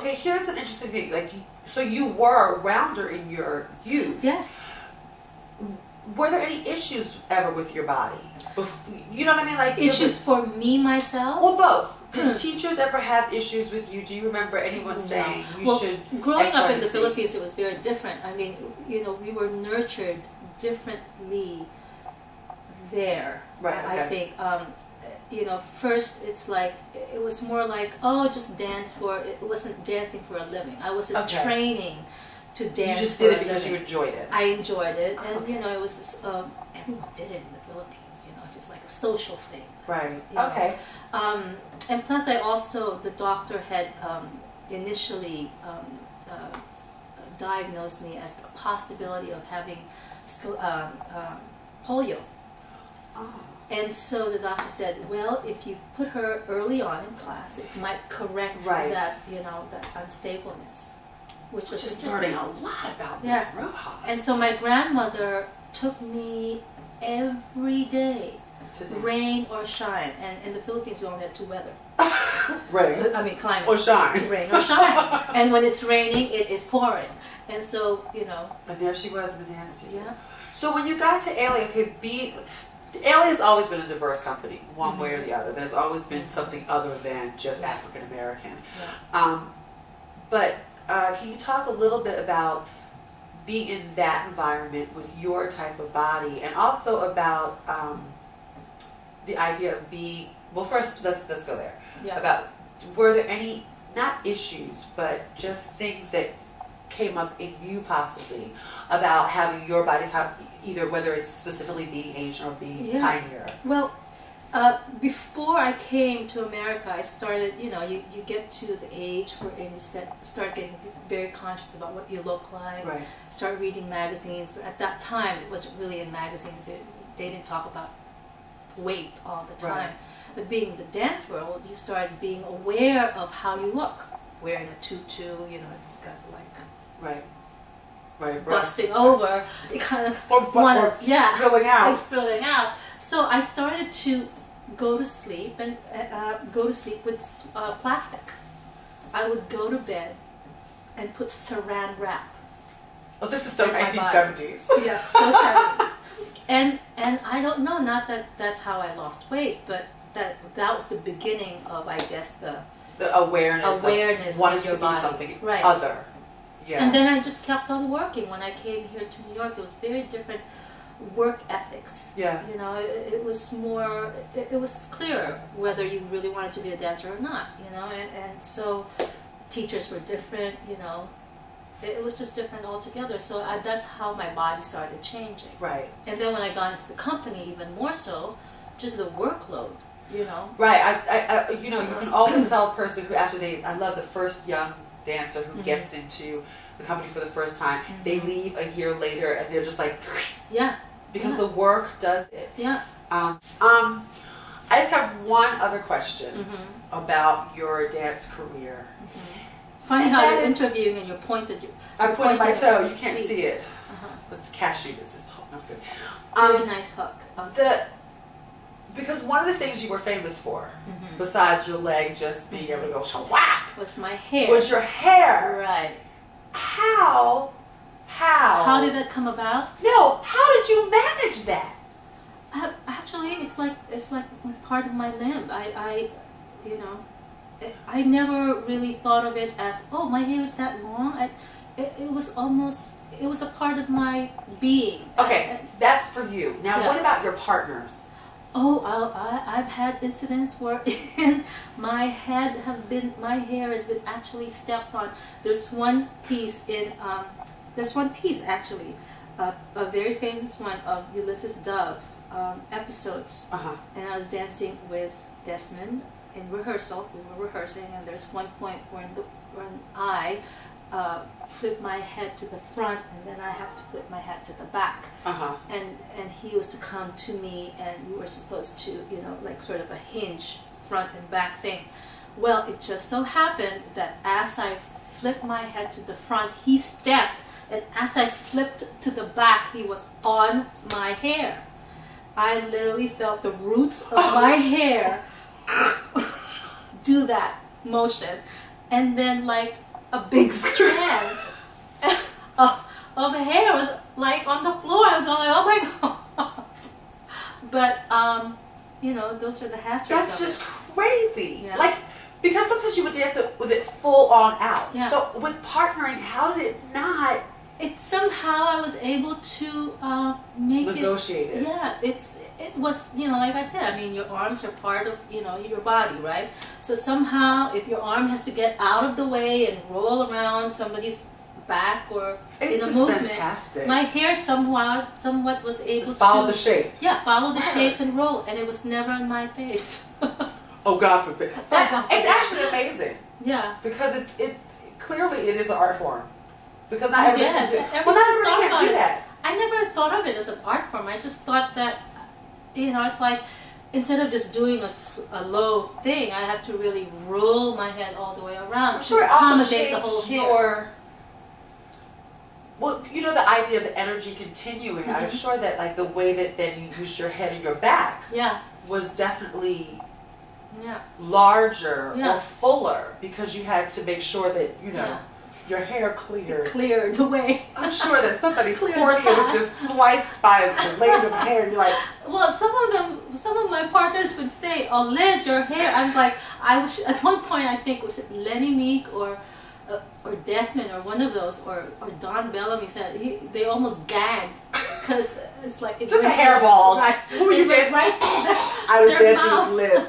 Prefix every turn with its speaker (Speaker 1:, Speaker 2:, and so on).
Speaker 1: okay, here's an interesting thing. Like, so you were a rounder in your youth.
Speaker 2: Yes.
Speaker 1: Were there any issues ever with your body? You know what I mean? Like
Speaker 2: issues for me, myself?
Speaker 1: Well, both. Did teachers ever have issues with you? Do you remember anyone saying you should?
Speaker 2: Growing up in the Philippines, it was very different. I mean, you know, we were nurtured differently there.
Speaker 1: Right. Okay.
Speaker 2: I think. You know, first it's like, it was more like, oh, just dance for, it wasn't dancing for a living. I wasn't training to dance.
Speaker 1: You just did it because you enjoyed it.
Speaker 2: I enjoyed it, and you know, it was everyone did it in the Philippines. You know, it's like a social thing.
Speaker 1: Right.
Speaker 2: Okay. And plus, I also, the doctor had initially diagnosed me as the possibility of having polio.
Speaker 1: Oh.
Speaker 2: And so the doctor said, well, if you put her early on in class, it might correct that, you know, that unstableness. Which was
Speaker 1: just learning a lot about Miss Roxas.
Speaker 2: And so my grandmother took me every day, rain or shine. And in the Philippines, we only had two weather.
Speaker 1: Rain.
Speaker 2: I mean, climate.
Speaker 1: Or shine.
Speaker 2: Rain or shine. And when it's raining, it is pouring. And so, you know.
Speaker 1: And there she was in the dance studio.
Speaker 2: Yeah.
Speaker 1: So when you got to Ailey, Ailey has always been a diverse company, one way or the other. There's always been something other than just African American. Yeah. But can you talk a little bit about being in that environment with your type of body, and also about the idea of being, well, first let's go there. Yeah. About, were there any, not issues, but just things that came up in you possibly about having your body type, either whether it's specifically being Asian or being tinier?
Speaker 2: Well, before I came to America, I started, you know, you get to the age where you start getting very conscious about what you look like, start reading magazines, but at that time it wasn't really in magazines. They didn't talk about weight all the time. But being in the dance world, you start being aware of how you look. Wearing a tutu, you know, you've got like busting over, you kind of want to, spilling out. So I started to go to sleep and with plastics. I would go to bed and put saran wrap.
Speaker 1: Oh, this is so 1970s.
Speaker 2: Yes, so 70s. And I don't know, not that that's how I lost weight, but that was the beginning of, I guess, the awareness of
Speaker 1: wanting
Speaker 2: your
Speaker 1: to
Speaker 2: body.
Speaker 1: Be something other. Yeah.
Speaker 2: And then I just kept on working. When I came here to New York, it was very different work ethics. Yeah. You know, it was more, it was clearer whether you really wanted to be a dancer or not, you know, and so teachers were different, you know. It was just different altogether. So that's how my body started changing. Right. And then when I got into the company, even more so, just the workload, you know.
Speaker 1: Right. I you know, you can always tell a person who I love the first young dancer who gets into the company for the first time, they leave a year later and they're just like, because the work does it. Yeah. I just have one other question about your dance career.
Speaker 2: Funny how you're interviewing and you're pointed.
Speaker 1: I pointed my toe. You can't see it. It's cashew.
Speaker 2: Very nice hook.
Speaker 1: Because one of the things you were famous for, besides your leg just being able to go shwap,
Speaker 2: was my hair.
Speaker 1: Was your hair.
Speaker 2: Right.
Speaker 1: How?
Speaker 2: How did that come about?
Speaker 1: No. How did you manage that?
Speaker 2: Actually, it's like part of my limb. You know, I never really thought of it as, oh, my hair is that long. It was a part of my being.
Speaker 1: Okay, that's for you. Now, what about your partners?
Speaker 2: Oh, I've had incidents where my hair has been actually stepped on. There's one piece actually, a very famous one of Ulysses Dove episodes, and I was dancing with Desmond in rehearsal. We were rehearsing, and there's one point when I flip my head to the front, and then I have to flip my head to the back. And he was to come to me, and we were supposed to, you know, like sort of a hinge front and back thing. Well, it just so happened that as I flipped my head to the front, he stepped, and as I flipped to the back, he was on my hair. I literally felt the roots of my hair do that motion, and then like a big strand of hair was like on the floor. I was going like, oh my god. But you know, those are the hazards.
Speaker 1: That's just crazy.
Speaker 2: Yeah.
Speaker 1: Like, because sometimes you would dance it with it full on out.
Speaker 2: Yeah.
Speaker 1: So with partnering, how did it not?
Speaker 2: It somehow I was able to make
Speaker 1: Negotiate it.
Speaker 2: Yeah, it was, you know, like I said, I mean, your arms are part of, you know, your body, right? So somehow, if your arm has to get out of the way and roll around somebody's back or
Speaker 1: It's
Speaker 2: in a
Speaker 1: just
Speaker 2: movement,
Speaker 1: fantastic.
Speaker 2: my hair somewhat was able
Speaker 1: Follow
Speaker 2: to
Speaker 1: the shape.
Speaker 2: Yeah, follow the
Speaker 1: Yeah.
Speaker 2: shape and roll, and it was never in my face.
Speaker 1: Oh, God forbid. It's actually amazing.
Speaker 2: Yeah.
Speaker 1: Because it clearly it is an art form. Because not
Speaker 2: I
Speaker 1: everybody can
Speaker 2: guess.
Speaker 1: do.
Speaker 2: Everybody
Speaker 1: Well, not everybody
Speaker 2: thought
Speaker 1: can do
Speaker 2: about
Speaker 1: that.
Speaker 2: I never thought of it as an art form. I just thought that, you know, it's like instead of just doing a low thing, I have to really roll my head all the way around
Speaker 1: I'm sure
Speaker 2: to
Speaker 1: it also
Speaker 2: accommodate the whole
Speaker 1: changed
Speaker 2: hair.
Speaker 1: well, you know, the idea of the energy continuing. I'm sure that like the way that then you used your head and your back
Speaker 2: Yeah.
Speaker 1: was definitely
Speaker 2: Yeah.
Speaker 1: larger
Speaker 2: Yeah.
Speaker 1: or fuller because you had to make sure that, you know,
Speaker 2: Yeah.
Speaker 1: your hair cleared.
Speaker 2: Cleared the way.
Speaker 1: I'm sure that somebody's
Speaker 2: Cleared
Speaker 1: cornea
Speaker 2: the
Speaker 1: was
Speaker 2: path.
Speaker 1: just sliced by a blade of hair. And you're like,
Speaker 2: Well, some of my partners would say, "Oh, Liz, your hair." I was like, at one point I think was it Lenny Meek or Desmond or one of those or Don Bellamy said they almost gagged because it's like it
Speaker 1: just a
Speaker 2: went
Speaker 1: hairball.
Speaker 2: right.
Speaker 1: Who were you
Speaker 2: It went
Speaker 1: dancing?
Speaker 2: right through
Speaker 1: I was
Speaker 2: their
Speaker 1: dancing
Speaker 2: mouth.
Speaker 1: with Liz.